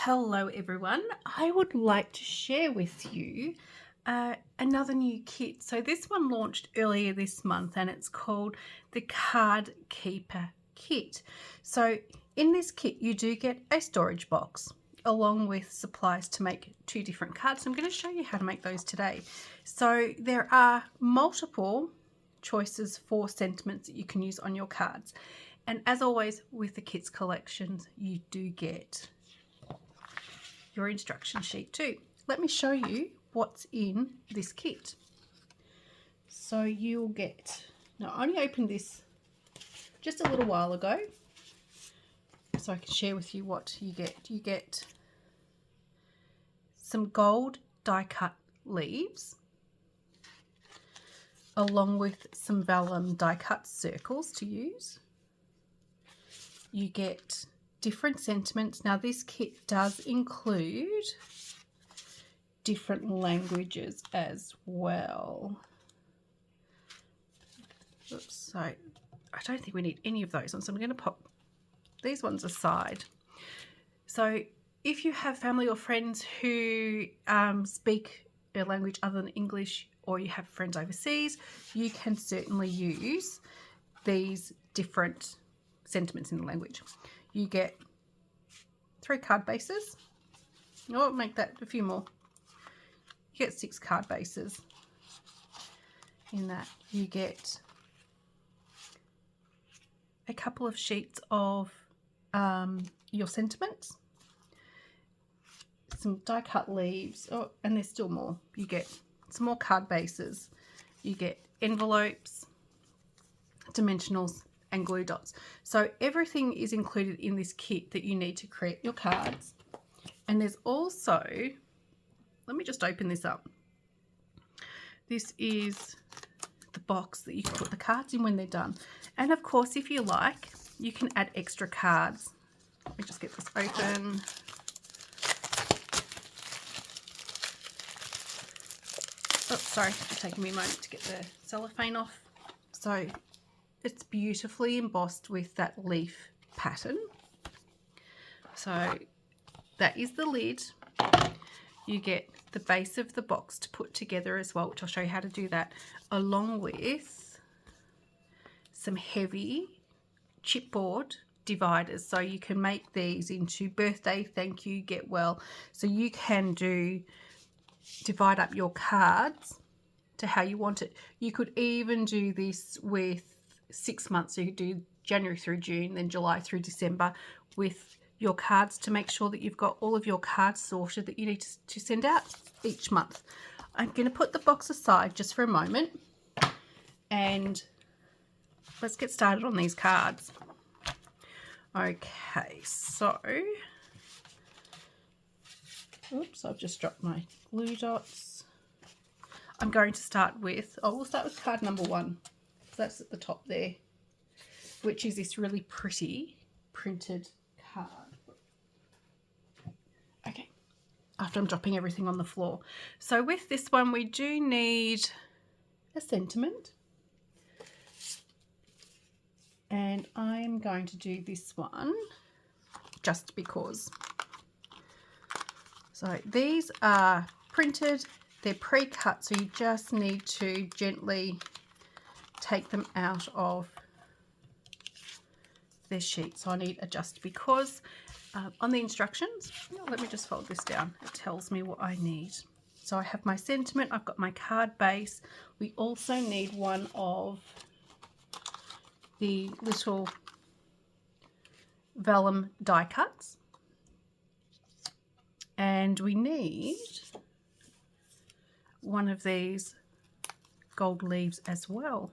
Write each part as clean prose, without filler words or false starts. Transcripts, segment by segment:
Hello everyone, I would like to share with you another new kit. So this one launched earlier this month and it's called the Card Keeper Kit. So in this kit you do get a storage box along with supplies to make 2 different cards. I'm going to show you how to make those today. So there are multiple choices for sentiments that you can use on your cards. And as always with the kits collections, you do get your instruction sheet too. Let me show you what's in this kit. So you'll get, now I only opened this just a little while ago so I can share with you what you get. You get some gold die cut leaves along with some vellum die cut circles to use. You get different sentiments. Now this kit does include different languages as well. Oops, so I don't think we need any of those ones, so I'm going to pop these ones aside. So if you have family or friends who speak a language other than English, or you have friends overseas, you can certainly use these different sentiments in the language. You get 3 card bases. I'll make that a few more. You get 6 card bases in that. You get a couple of sheets of your sentiments, some die cut leaves, and there's still more. You get some more card bases. You get envelopes, dimensionals, and glue dots. So everything is included in this kit that you need to create your cards. And there's also, let me just open this up. This is the box that you can put the cards in when they're done. And of course, if you like, you can add extra cards. Let me just get this open. Oh, sorry, it's taking me a moment to get the cellophane off. So it's beautifully embossed with that leaf pattern. So that is the lid. You get the base of the box to put together as well, which I'll show you how to do that, along with some heavy chipboard dividers. So you can make these into birthday, thank you, get well. So you can divide up your cards to how you want it. You could even do this with 6 months. So you could do January through June, then July through December with your cards to make sure that you've got all of your cards sorted that you need to send out each month. I'm going to put the box aside just for a moment and let's get started on these cards. Okay, so, oops, I've just dropped my glue dots. I'm going to start with, we'll start with card number 1. So that's at the top there, which is this really pretty printed card. Okay, after I'm dropping everything on the floor. So with this one, we do need a sentiment. And I'm going to do this one just because. So these are printed, they're pre-cut, so you just need to gently take them out of their sheet. So I need a just because. On the instructions, let me just fold this down. It tells me what I need. So I have my sentiment, I've got my card base. We also need one of the little vellum die cuts. And we need one of these gold leaves as well.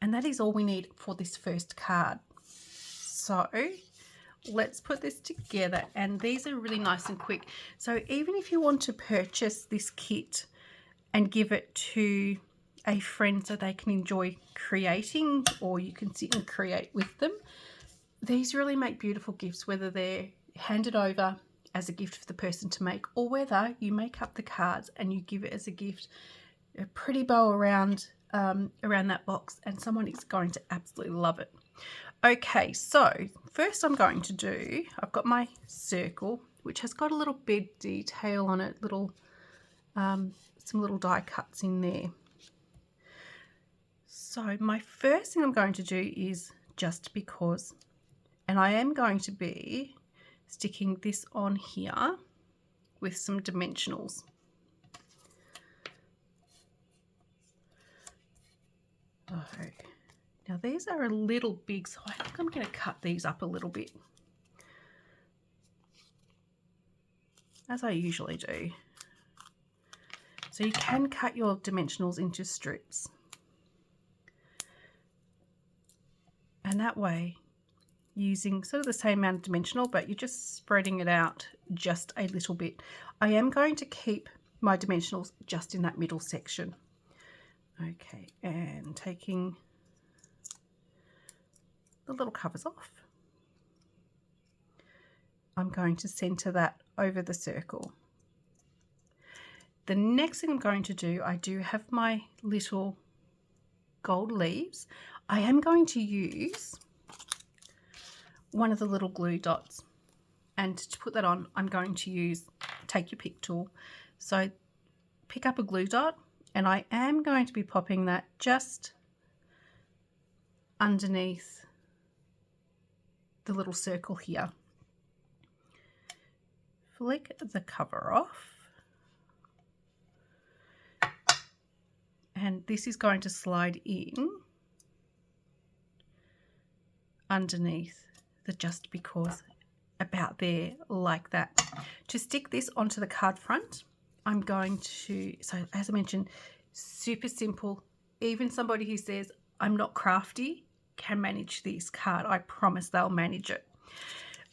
And that is all we need for this first card. So let's put this together, and these are really nice and quick. So even if you want to purchase this kit and give it to a friend so they can enjoy creating, or you can sit and create with them, these really make beautiful gifts, whether they're handed over as a gift for the person to make, or whether you make up the cards and you give it as a gift, a pretty bow around that box, and someone is going to absolutely love it. Okay, so first I'm going to do, I've got my circle, which has got a little bead detail on it, some little die cuts in there. So my first thing I'm going to do is just because, and I am going to be sticking this on here with some dimensionals. Oh, now these are a little big, so I think I'm going to cut these up a little bit, as I usually do. So you can cut your dimensionals into strips. And that way, using sort of the same amount of dimensional, but you're just spreading it out just a little bit. I am going to keep my dimensionals just in that middle section. Okay, and taking the little covers off, I'm going to center that over the circle. The next thing I'm going to do, I do have my little gold leaves. I am going to use one of the little glue dots, and to put that on, I'm going to take your pick tool. So pick up a glue dot, and I am going to be popping that just underneath the little circle here. Flick the cover off, and this is going to slide in underneath the just because, about there, like that. To stick this onto the card front, I'm going to, so as I mentioned, super simple. Even somebody who says I'm not crafty can manage this card. I promise they'll manage it.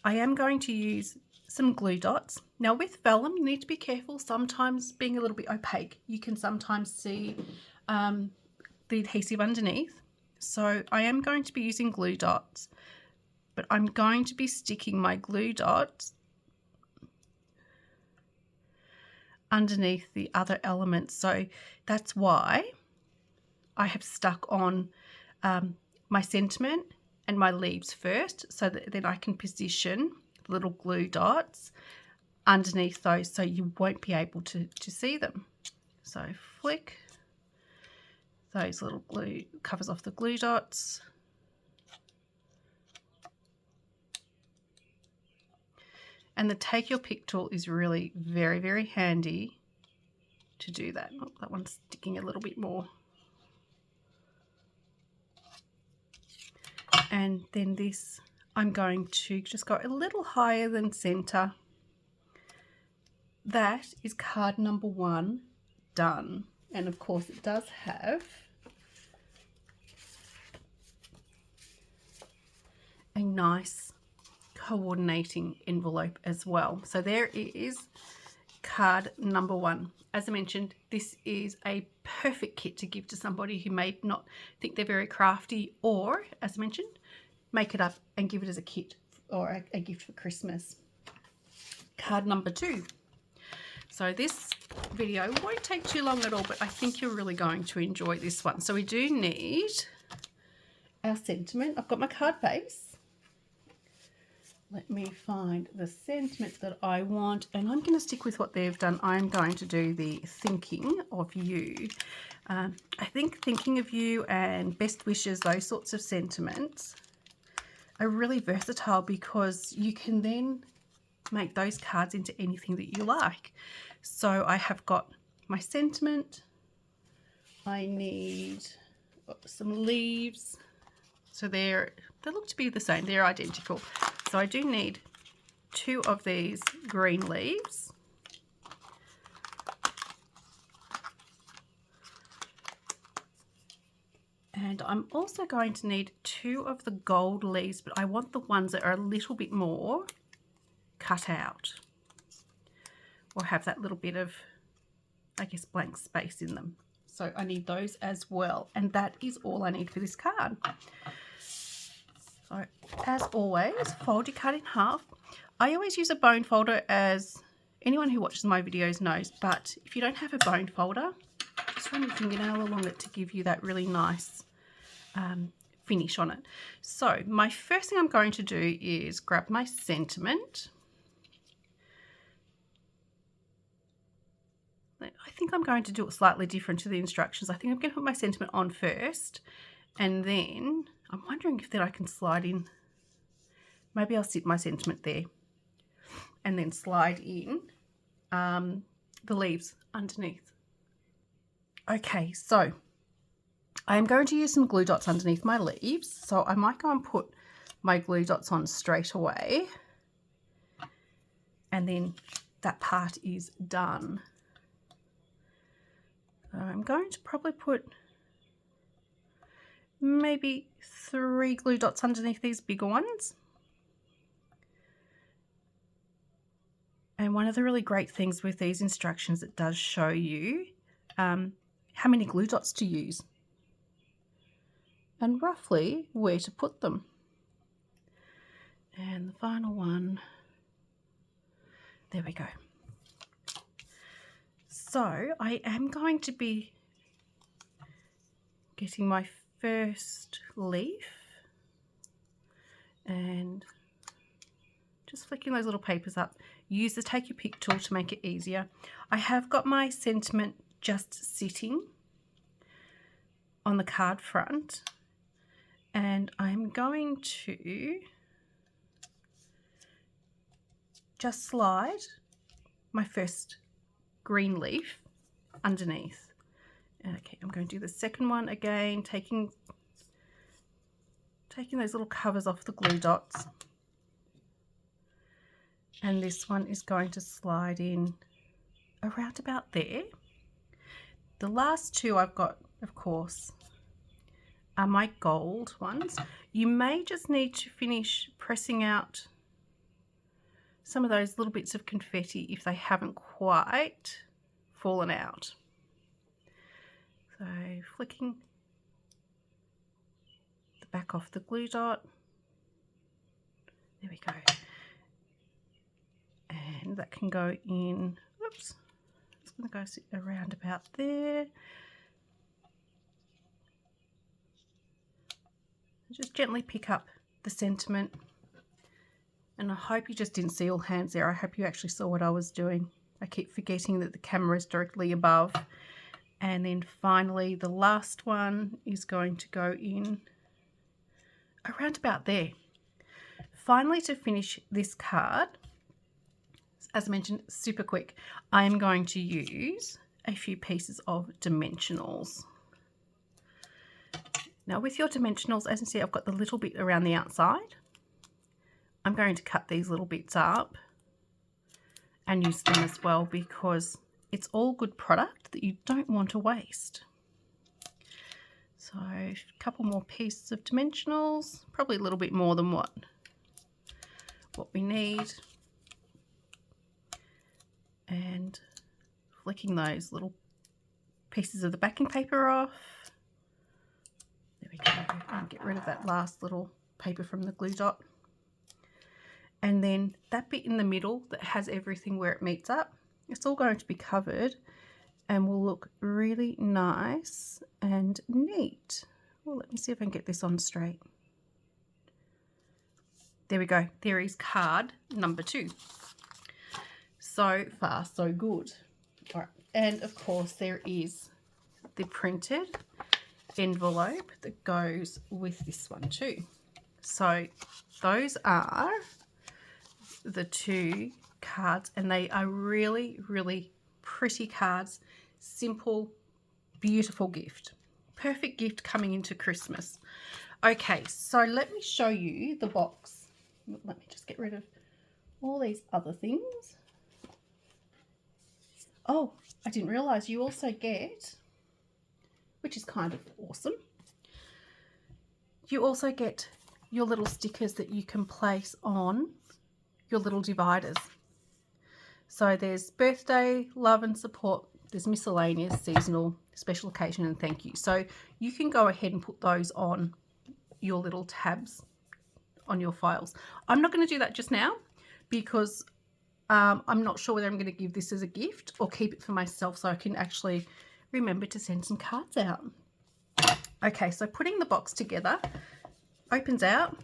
I am going to use some glue dots. Now with vellum, you need to be careful. Sometimes being a little bit opaque, you can sometimes see the adhesive underneath. So I am going to be using glue dots, but I'm going to be sticking my glue dots underneath the other elements. So that's why I have stuck on my sentiment and my leaves first, so that then I can position the little glue dots underneath those so you won't be able to see them. So flick those little glue covers off the glue dots. And the take your pick tool is really very, very handy to do that. Oh, that one's sticking a little bit more. And then this, I'm going to just go a little higher than center. That is card number 1 done. And of course it does have a nice coordinating envelope as well. So there is card number 1. As I mentioned, this is a perfect kit to give to somebody who may not think they're very crafty, or as I mentioned, make it up and give it as a kit or a gift for Christmas. Card number 2. So this video won't take too long at all, but I think you're really going to enjoy this one. So we do need our sentiment. I've got my card base. Let me find the sentiment that I want, and I'm going to stick with what they've done. I'm going to do the thinking of you. I think thinking of you and best wishes, those sorts of sentiments, are really versatile because you can then make those cards into anything that you like. So I have got my sentiment. I need some leaves. So they look to be the same. They're identical. So I do need 2 of these green leaves. And I'm also going to need 2 of the gold leaves, but I want the ones that are a little bit more cut out, or have that little bit of, I guess, blank space in them. So I need those as well. And that is all I need for this card. So as always, fold your card in half. I always use a bone folder, as anyone who watches my videos knows, but if you don't have a bone folder, just run your fingernail along it to give you that really nice finish on it. So my first thing I'm going to do is grab my sentiment. I think I'm going to do it slightly different to the instructions. I think I'm going to put my sentiment on first, and then I'm wondering if then I can slide in. Maybe I'll sit my sentiment there and then slide in the leaves underneath. Okay, so I am going to use some glue dots underneath my leaves. So I might go and put my glue dots on straight away. And then that part is done. I'm going to probably put maybe 3 glue dots underneath these bigger ones. And one of the really great things with these instructions, it does show you how many glue dots to use and roughly where to put them. And the final one, there we go. So I am going to be getting my first leaf and just flicking those little papers up. Use the take your pick tool to make it easier. I have got my sentiment just sitting on the card front, and I'm going to just slide my first green leaf underneath. Okay, I'm going to do the second one again, taking those little covers off the glue dots. And this one is going to slide in around about there. The last two I've got, of course, are my gold ones. You may just need to finish pressing out some of those little bits of confetti if they haven't quite fallen out. So flicking the back off the glue dot. There we go. And that can go in, oops, it's going to go sit around about there. Just gently pick up the sentiment. And I hope you just didn't see all hands there. I hope you actually saw what I was doing. I keep forgetting that the camera is directly above. And then finally, the last one is going to go in around about there. Finally, to finish this card, as I mentioned, super quick, I am going to use a few pieces of dimensionals. Now with your dimensionals, as you see, I've got the little bit around the outside. I'm going to cut these little bits up and use them as well because it's all good product that you don't want to waste. So a couple more pieces of dimensionals, probably a little bit more than what we need. And flicking those little pieces of the backing paper off. There we go. And get rid of that last little paper from the glue dot. And then that bit in the middle that has everything where it meets up, it's all going to be covered and will look really nice and neat. Well, let me see if I can get this on straight. There we go. There is card number 2. So far, so good. All right. And of course, there is the printed envelope that goes with this one too. So those are the 2 cards, and they are really, really pretty cards. Simple, beautiful gift. Perfect gift coming into Christmas. Okay, so let me show you the box. Let me just get rid of all these other things. Oh, I didn't realise you also get, which is kind of awesome, you also get your little stickers that you can place on your little dividers. So there's birthday, love and support, there's miscellaneous, seasonal, special occasion and thank you. So you can go ahead and put those on your little tabs on your files. I'm not going to do that just now because I'm not sure whether I'm going to give this as a gift or keep it for myself so I can actually remember to send some cards out. Okay, so putting the box together, opens out.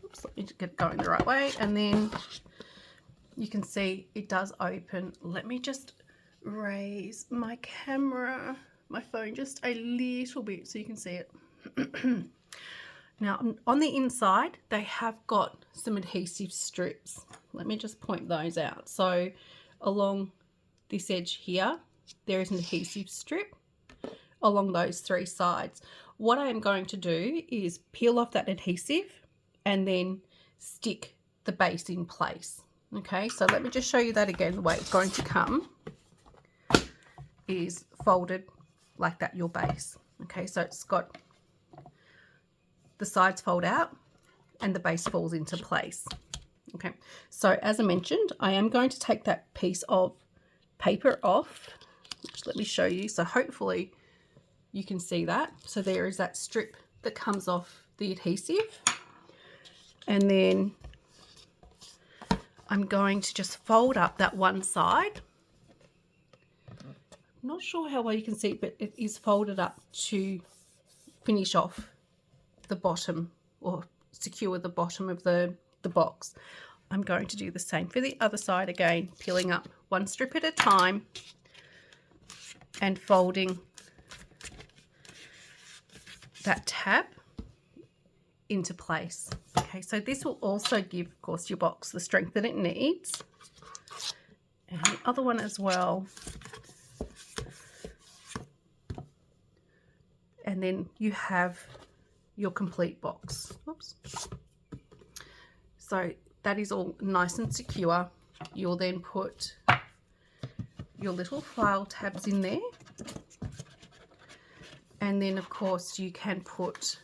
Oops, let me get it going the right way, and then you can see it does open. Let me just raise my camera, my phone, just a little bit so you can see it. Now on the inside they have got some adhesive strips. Let me just point those out. So along this edge here there is an adhesive strip along those 3 sides. What I am going to do is peel off that adhesive and then stick the base in place. Okay, so let me just show you that again. The way it's going to come is folded like that, your base. Okay, so it's got the sides fold out and the base falls into place. Okay, so as I mentioned, I am going to take that piece of paper off. Just let me show you. So hopefully you can see that. So there is that strip that comes off the adhesive, and then I'm going to just fold up that one side. I'm not sure how well you can see it, but it is folded up to finish off the bottom or secure the bottom of the box. I'm going to do the same for the other side again, peeling up one strip at a time and folding that tab into place. Okay, so this will also give, of course, your box the strength that it needs, and the other one as well. And then you have your complete box. Oops. So that is all nice and secure. You'll then put your little file tabs in there, and then of course you can put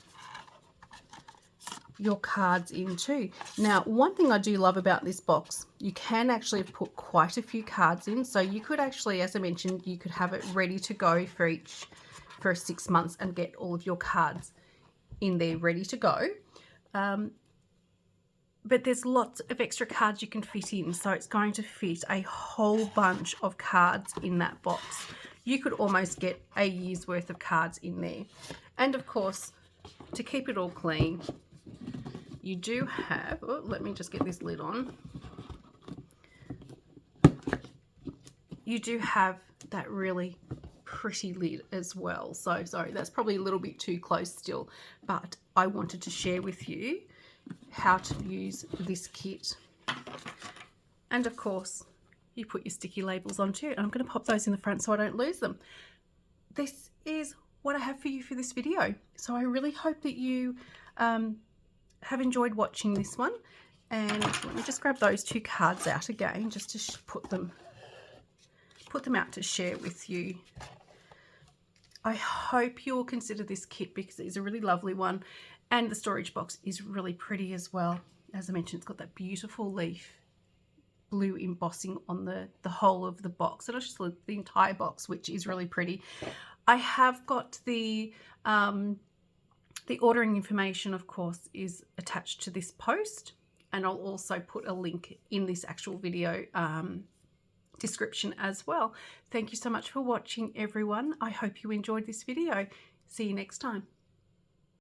your cards in too. Now, one thing I do love about this box, you can actually put quite a few cards in. So you could actually, as I mentioned, you could have it ready to go for 6 months and get all of your cards in there ready to go. But there's lots of extra cards you can fit in, so it's going to fit a whole bunch of cards in that box. You could almost get a year's worth of cards in there. And of course, to keep it all clean, you do have, oh, let me just get this lid on. You do have that really pretty lid as well. So sorry, that's probably a little bit too close still, but I wanted to share with you how to use this kit. And of course, you put your sticky labels on too. And I'm going to pop those in the front so I don't lose them. This is what I have for you for this video. So I really hope that you have enjoyed watching this one. And let me just grab those 2 cards out again, just to put them out to share with you. I hope you'll consider this kit because it's a really lovely one, and the storage box is really pretty as well. As I mentioned, it's got that beautiful leaf blue embossing on the whole of the box, and not just the entire box, which is really pretty. I have got the ordering information, of course, is attached to this post, and I'll also put a link in this actual video description as well. Thank you so much for watching, everyone. I hope you enjoyed this video. See you next time.